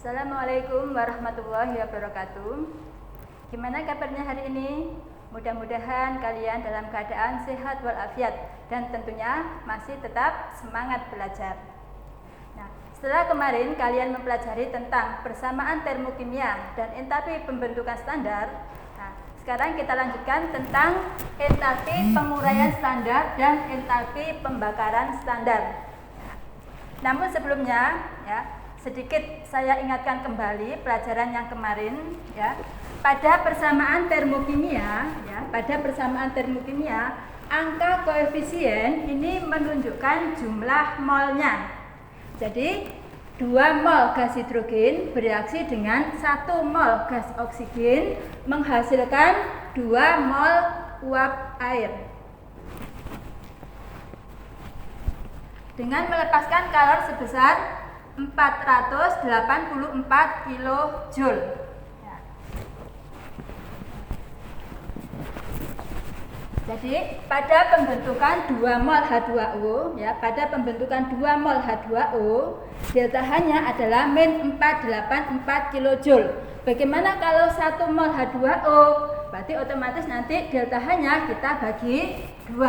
Assalamualaikum warahmatullahi wabarakatuh. Gimana kabarnya hari ini? Mudah-mudahan kalian dalam keadaan sehat walafiat dan tentunya masih tetap semangat belajar. Nah, setelah kemarin kalian mempelajari tentang persamaan termokimia dan entalpi pembentukan standar, nah, sekarang kita lanjutkan tentang entalpi penguraian standar dan entalpi pembakaran standar. Namun sebelumnya, sedikit saya ingatkan kembali pelajaran yang kemarin, pada persamaan termokimia, angka koefisien ini menunjukkan jumlah molnya. Jadi 2 mol gas hidrogen bereaksi dengan 1 mol gas oksigen menghasilkan 2 mol uap air. Dengan melepaskan kalor sebesar 484 kJ. Jadi pada pembentukan 2 mol H2O, delta H-nya adalah min 484 kJ. Bagaimana kalau 1 mol H2O? Berarti otomatis nanti delta H-nya kita bagi 2.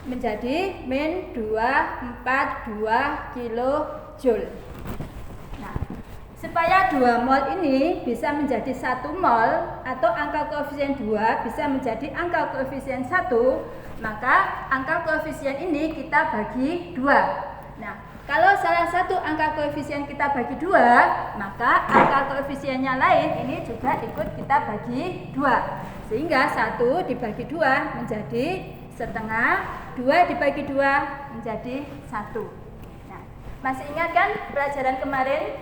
Menjadi min 242 kJ. Nah, supaya 2 mol ini bisa menjadi 1 mol atau angka koefisien 2 bisa menjadi angka koefisien 1, maka angka koefisien ini kita bagi 2. Nah, kalau salah satu angka koefisien kita bagi 2, maka angka koefisiennya lain ini juga ikut kita bagi 2. Sehingga 1 dibagi 2 menjadi setengah, 2 dibagi 2 menjadi 1. Nah, masih ingat kan pelajaran kemarin?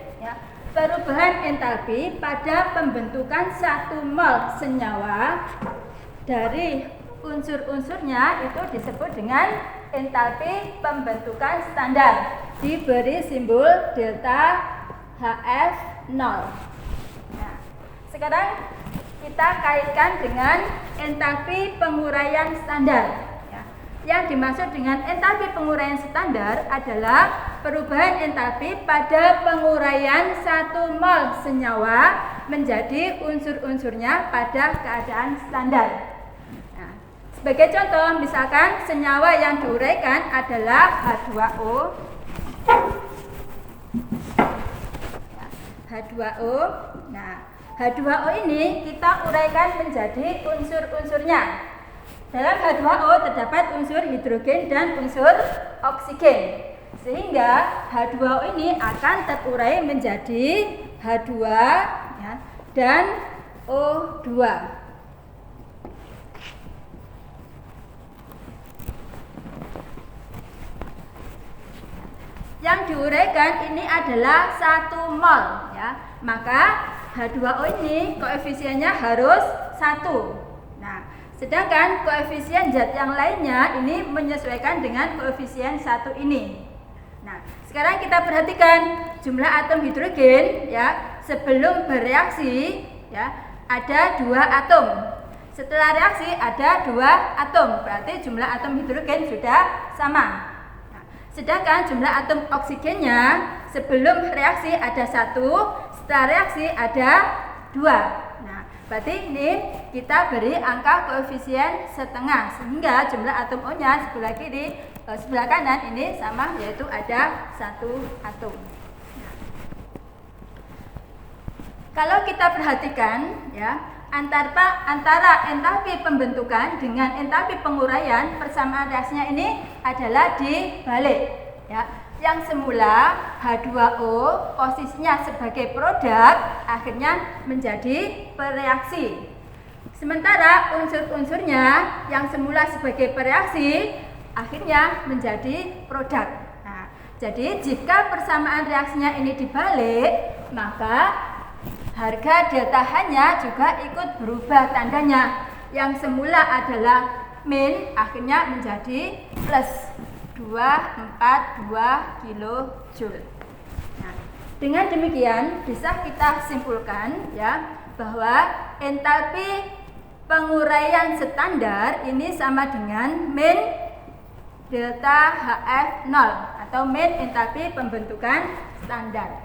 Perubahan entalpi pada pembentukan 1 mol senyawa dari unsur-unsurnya itu disebut dengan entalpi pembentukan standar. Diberi simbol delta HF0. Nah, sekarang kita kaitkan dengan entalpi penguraian standar. Yang dimaksud dengan entalpi penguraian standar adalah perubahan entalpi pada penguraian 1 mol senyawa menjadi unsur-unsurnya pada keadaan standar. Nah, sebagai contoh, misalkan senyawa yang diuraikan adalah H2O. Nah, H2O ini kita uraikan menjadi unsur-unsurnya. Dalam H2O terdapat unsur hidrogen dan unsur oksigen. Sehingga H2O ini akan terurai menjadi H2 dan O2. Yang diuraikan ini adalah 1 mol, maka H2O ini koefisiennya harus 1. Nah, sedangkan koefisien zat yang lainnya ini menyesuaikan dengan koefisien 1 ini. Nah, sekarang kita perhatikan jumlah atom hidrogen sebelum bereaksi ada 2 atom. Setelah reaksi ada 2 atom, berarti jumlah atom hidrogen sudah sama. Nah, sedangkan jumlah atom oksigennya sebelum reaksi ada 1, setelah reaksi ada 2. Berarti ini kita beri angka koefisien setengah sehingga jumlah atom O-nya sebelah kanan ini sama, yaitu ada 1 atom. Kalau kita perhatikan antara entalpi pembentukan dengan entalpi penguraian, persamaan reaksinya ini adalah dibalik. Yang semula H2O posisinya sebagai produk akhirnya menjadi pereaksi. Sementara unsur-unsurnya yang semula sebagai pereaksi akhirnya menjadi produk. Nah, jadi jika persamaan reaksinya ini dibalik, maka harga delta H-nya juga ikut berubah tandanya. Yang semula adalah min akhirnya menjadi plus 242 kJ. Nah, dengan demikian bisa kita simpulkan bahwa entalpi penguraian standar ini sama dengan min delta HF0 atau min entalpi pembentukan standar.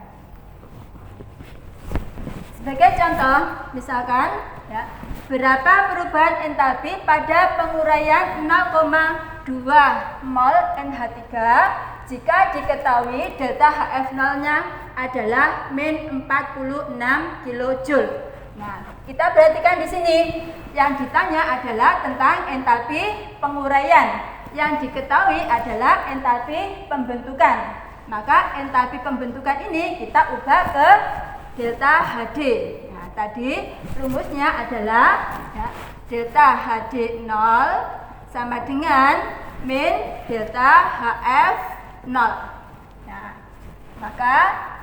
Sebagai contoh, misalkan ya, berapa perubahan entalpi pada penguraian 0,2 mol NH3 jika diketahui delta HF0-nya adalah min 46 kJ. Nah, kita perhatikan di sini yang ditanya adalah tentang entalpi penguraian, yang diketahui adalah entalpi pembentukan. Maka entalpi pembentukan ini kita ubah ke delta HD. Nah, tadi rumusnya adalah ya, delta HD 0 sama dengan min delta HF 0. Nah, maka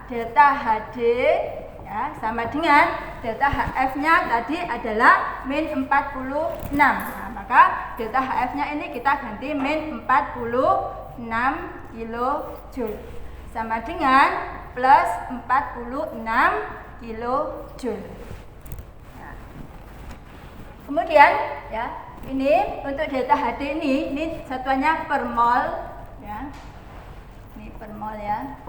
delta HD ya, sama dengan delta HF-nya tadi adalah min 46. Nah, maka delta HF-nya ini kita ganti min 46 kJ sama dengan plus 46 kJ. Nah, kemudian ya, ini untuk delta HD ini satuannya per mol ya. Ini per mol ya.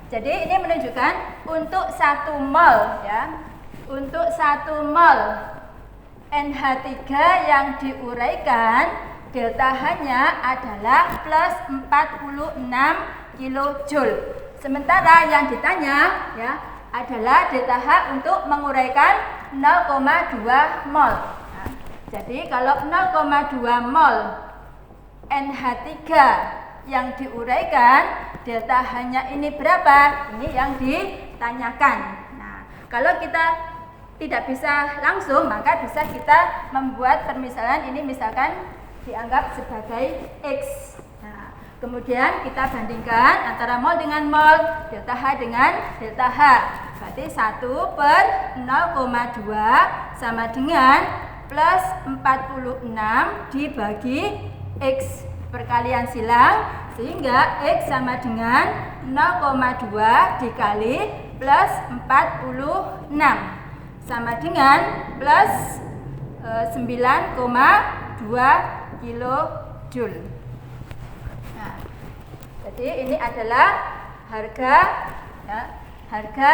Jadi ini menunjukkan untuk 1 mol ya. Untuk 1 mol NH3 yang diuraikan delta H-nya adalah plus 46 kJ. Sementara yang ditanya ya adalah delta H untuk menguraikan 0,2 mol. Nah, jadi kalau 0,2 mol NH3 yang diuraikan, delta H-nya ini berapa? Ini yang ditanyakan. Nah, kalau kita tidak bisa langsung, maka bisa kita membuat permisalan ini misalkan dianggap sebagai X. Nah, kemudian kita bandingkan antara mol dengan mol, delta H dengan delta H. Berarti 1 per 0,2 sama dengan plus 46 dibagi X. Perkalian silang, sehingga X sama dengan 0,2 dikali plus 46 sama dengan plus 9,2 kJ. Nah, jadi ini adalah harga ya, harga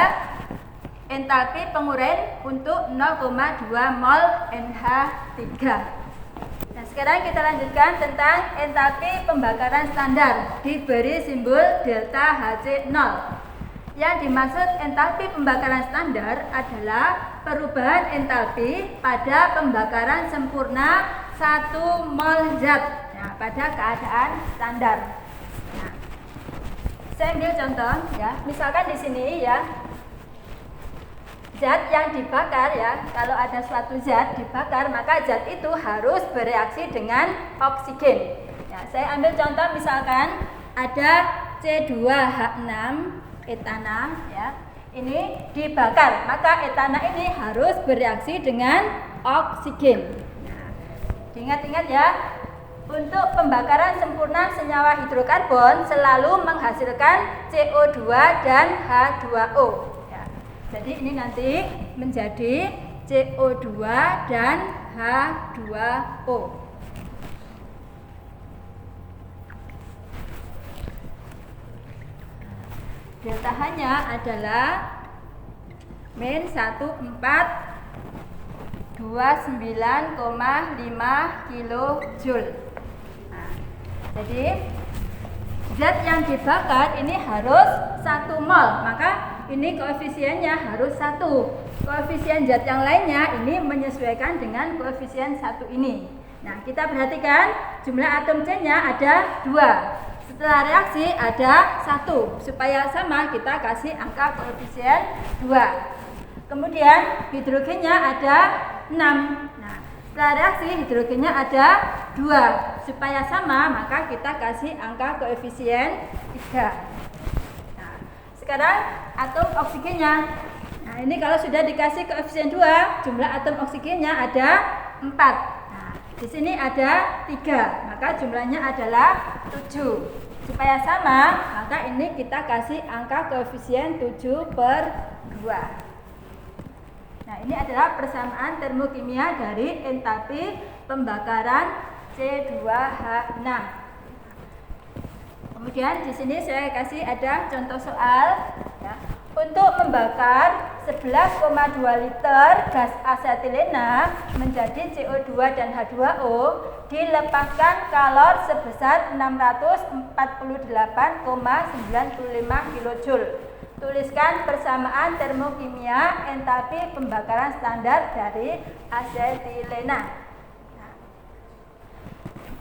entalpi penguraian untuk 0,2 mol NH3. Nah, sekarang kita lanjutkan tentang entalpi pembakaran standar diberi simbol delta HC0. Yang dimaksud entalpi pembakaran standar adalah perubahan entalpi pada pembakaran sempurna 1 mol zat pada keadaan standar. Nah, saya ambil contoh ya, misalkan di sini ya, zat yang dibakar ya, kalau ada suatu zat dibakar maka zat itu harus bereaksi dengan oksigen. Ya, saya ambil contoh misalkan ada C2H6 etana ya, ini dibakar, maka etana ini harus bereaksi dengan oksigen. Ingat-ingat ya, untuk pembakaran sempurna senyawa hidrokarbon selalu menghasilkan CO2 dan H2O. Ya, jadi ini nanti menjadi CO2 dan H2O. Delta H-nya adalah min 1429,5 kJ. Nah, jadi zat yang dibakar ini harus 1 mol, maka ini koefisiennya harus 1. Koefisien zat yang lainnya ini menyesuaikan dengan koefisien 1 ini. Nah, kita perhatikan jumlah atom C-nya ada 2. Setelah reaksi ada 1. Supaya sama kita kasih angka koefisien 2. Kemudian hidrogennya ada 6. Nah, setelah reaksi hidrogennya ada 2. Supaya sama maka kita kasih angka koefisien 3. Nah, sekarang atom oksigennya. Nah, ini kalau sudah dikasih koefisien 2, jumlah atom oksigennya ada 4. Nah, di sini ada 3, maka jumlahnya adalah 7. Supaya sama, maka ini kita kasih angka koefisien 7/2. Nah, ini adalah persamaan termokimia dari entalpi pembakaran C2H6. Kemudian di sini saya kasih ada contoh soal ya. untuk membakar 11,2 liter gas asetilena menjadi CO2 dan H2O, dilepaskan kalor sebesar 648,95 kJ. Tuliskan persamaan termokimia entalpi pembakaran standar dari asetilena.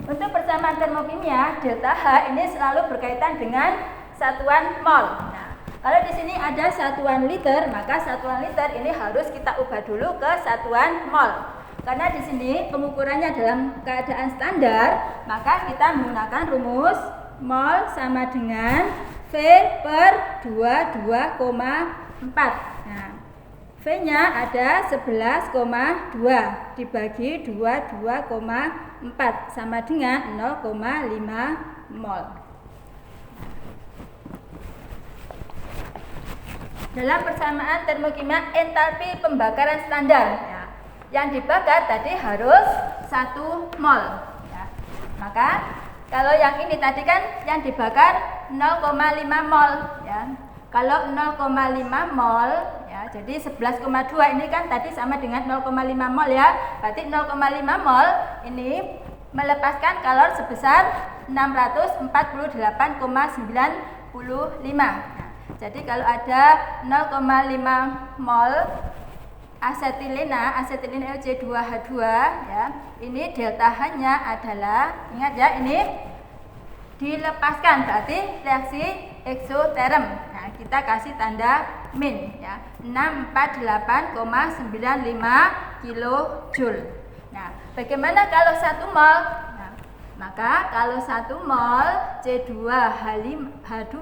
Untuk persamaan termokimia, delta H ini selalu berkaitan dengan satuan mol. Nah, kalau di sini ada satuan liter, maka satuan liter ini harus kita ubah dulu ke satuan mol. Karena di sini pengukurannya dalam keadaan standar, maka kita menggunakan rumus mol sama dengan V per 22,4. Nah, V-nya ada 11,2 dibagi 22,4 sama dengan 0,5 mol. Dalam persamaan termokimia entalpi pembakaran standar, ya, yang dibakar tadi harus 1 mol. Ya. Maka kalau yang ini tadi kan yang dibakar 0,5 mol. Ya. Kalau 0,5 mol, ya, jadi 11,2 ini kan tadi sama dengan 0,5 mol ya. Berarti 0,5 mol ini melepaskan kalor sebesar 648,95. Jadi kalau ada 0,5 mol asetilena C2H2 ya, ini delta H-nya adalah, ingat ya, ini dilepaskan berarti reaksi eksoterm. Nah, kita kasih tanda min ya, 648,95 kJ. Nah, bagaimana kalau 1 mol? Maka kalau 1 mol C2H2,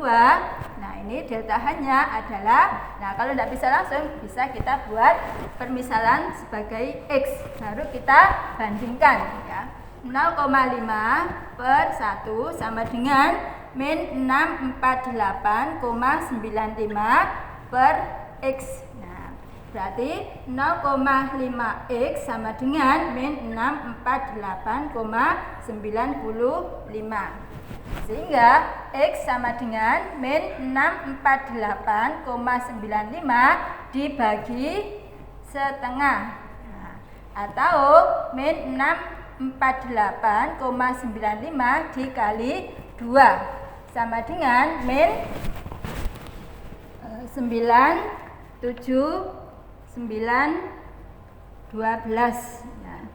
nah ini delta H-nya adalah, nah kalau tidak bisa langsung, bisa kita buat permisalan sebagai X, baru kita bandingkan ya. 0,5 per 1 sama dengan min 648,95 per X. Berarti 0,5x sama dengan min 648,95. Sehingga x sama dengan min 648,95 dibagi setengah. Nah, atau min 648,95 dikali 2 sama dengan min 9,7 12. Nah,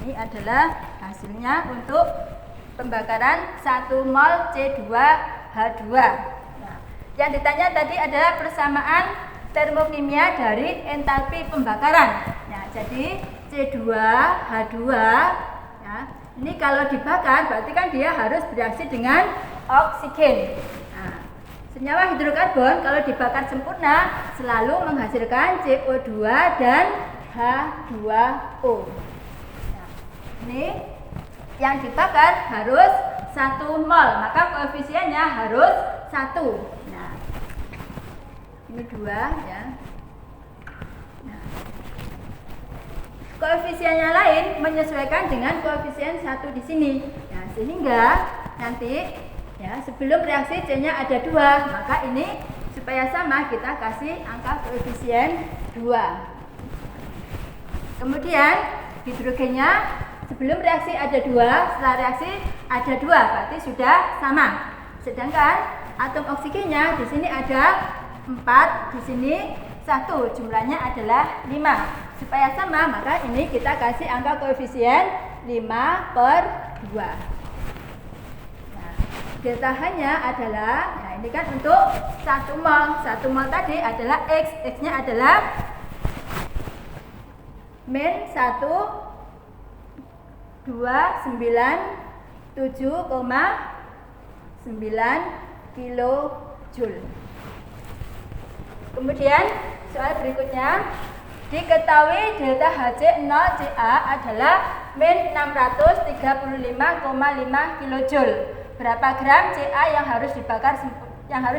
ini adalah hasilnya untuk pembakaran 1 mol C2H2. Nah, yang ditanya tadi adalah persamaan termokimia dari entalpi pembakaran. Nah, jadi C2H2 ya, ini kalau dibakar berarti kan dia harus bereaksi dengan oksigen. Senyawa hidrokarbon kalau dibakar sempurna selalu menghasilkan CO2 dan H2O. Nah, ini yang dibakar harus 1 mol, maka koefisiennya harus 1. Nah, ini 2 ya. Nah, koefisiennya lain menyesuaikan dengan koefisien 1 di sini. Nah, sehingga nanti ya, sebelum reaksi C-nya ada 2, maka ini supaya sama kita kasih angka koefisien 2. Kemudian hidrogennya sebelum reaksi ada 2, setelah reaksi ada 2, berarti sudah sama. Sedangkan atom oksigennya di sini ada 4, di sini 1, jumlahnya adalah 5. Supaya sama, maka ini kita kasih angka koefisien 5 per 2. Delta H-nya adalah, nah ini kan untuk 1 mol. 1 mol tadi adalah X. X-nya adalah min 1,297,9 kJ. Kemudian soal berikutnya, diketahui delta Hc0Ca adalah min 635,5 kJ. Berapa gram Ca yang harus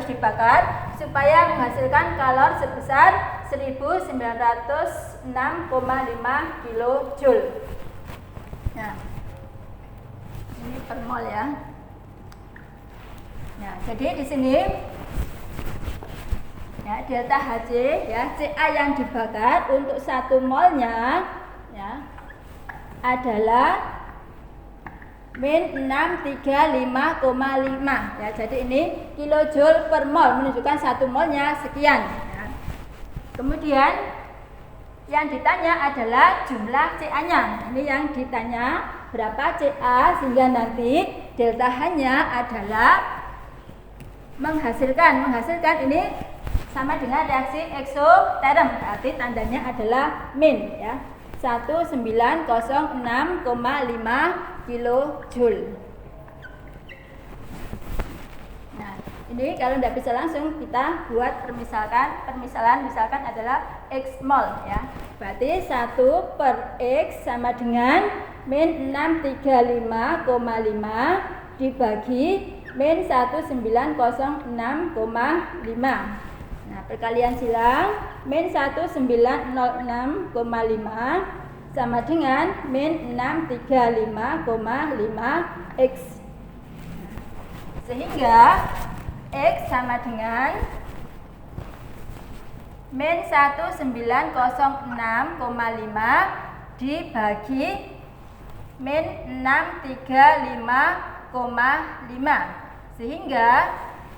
dibakar supaya menghasilkan kalor sebesar 1906,5 kJ. Nah, ini per mol ya. Nah, jadi di sini ya delta Hc ya Ca yang dibakar untuk 1 molnya ya adalah min 635,5 ya. Jadi ini kilojoule per mol menunjukkan 1 molnya sekian ya. Kemudian yang ditanya adalah jumlah Ca-nya. Ini yang ditanya berapa Ca sehingga nanti delta H-nya adalah menghasilkan ini sama dengan reaksi eksoterm, berarti tandanya adalah min ya. 1906,5 kilojoule. Nah, ini kalau tidak bisa langsung kita buat permisalan misalkan adalah X mol ya. Berarti 1 per X sama dengan min 635,5 dibagi min 1906,5. Nah, perkalian silang min 1906,5 sama dengan min 635,5 X. Sehingga X sama dengan min 1906,5 dibagi min 635,5. Sehingga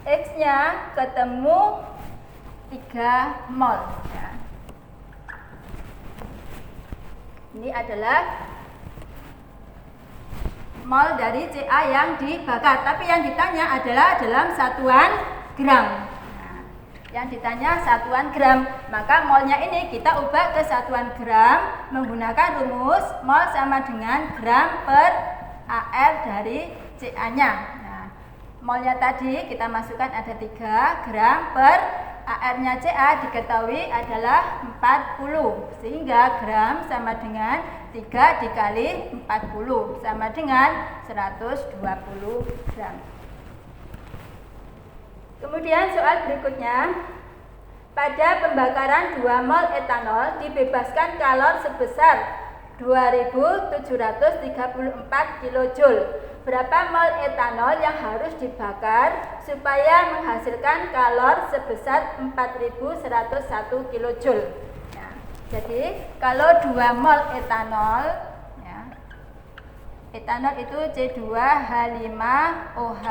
X-nya ketemu 3 mol ya. Ini adalah mol dari Ca yang dibakar, tapi yang ditanya adalah dalam satuan gram. Nah, yang ditanya satuan gram, maka molnya ini kita ubah ke satuan gram menggunakan rumus mol sama dengan gram per AR dari Ca-nya. Nah, molnya tadi kita masukkan ada 3 gram per AR-nya Ca diketahui adalah 40, sehingga gram sama dengan 3 dikali 40 sama dengan 120 gram. Kemudian soal berikutnya, pada pembakaran 2 mol etanol dibebaskan kalor sebesar 2734 kilojoule. Berapa mol etanol yang harus dibakar supaya menghasilkan kalor sebesar 4101 kilojoule. Nah, jadi kalau 2 mol etanol ya, etanol itu C2H5OH,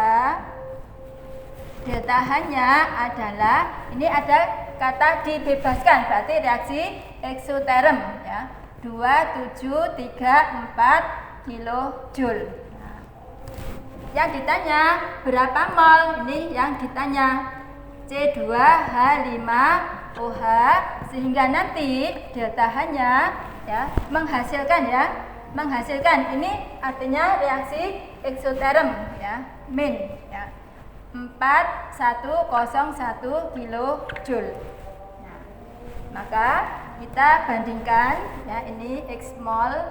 delta H-nya adalah, ini ada kata dibebaskan, berarti reaksi eksoterm ya, 2734 kilojoule. Yang ditanya berapa mol, ini yang ditanya C2H5OH, sehingga nanti delta H-nya ya menghasilkan ini artinya reaksi eksoterm ya, min ya 4101 kilojoule. Nah, maka kita bandingkan ya, ini X mol.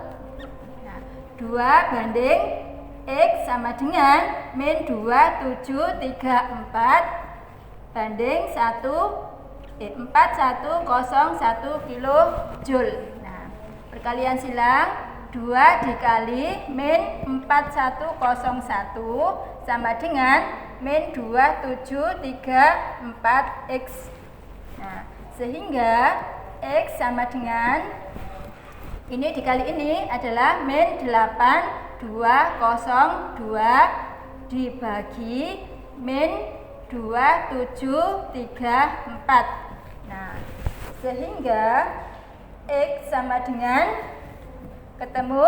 Nah, 2 banding X sama dengan min 2734 banding 4101 kilojoule. Nah, perkalian silang 2 dikali min 4101 sama dengan min 2734 X. Nah, sehingga X sama dengan ini dikali ini adalah min 8202 dibagi min 2734. Nah, sehingga X sama dengan ketemu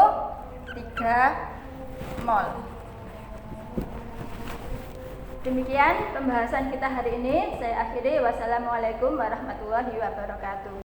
3 mol. Demikian pembahasan kita hari ini. Saya akhiri. Wassalamualaikum warahmatullahi wabarakatuh.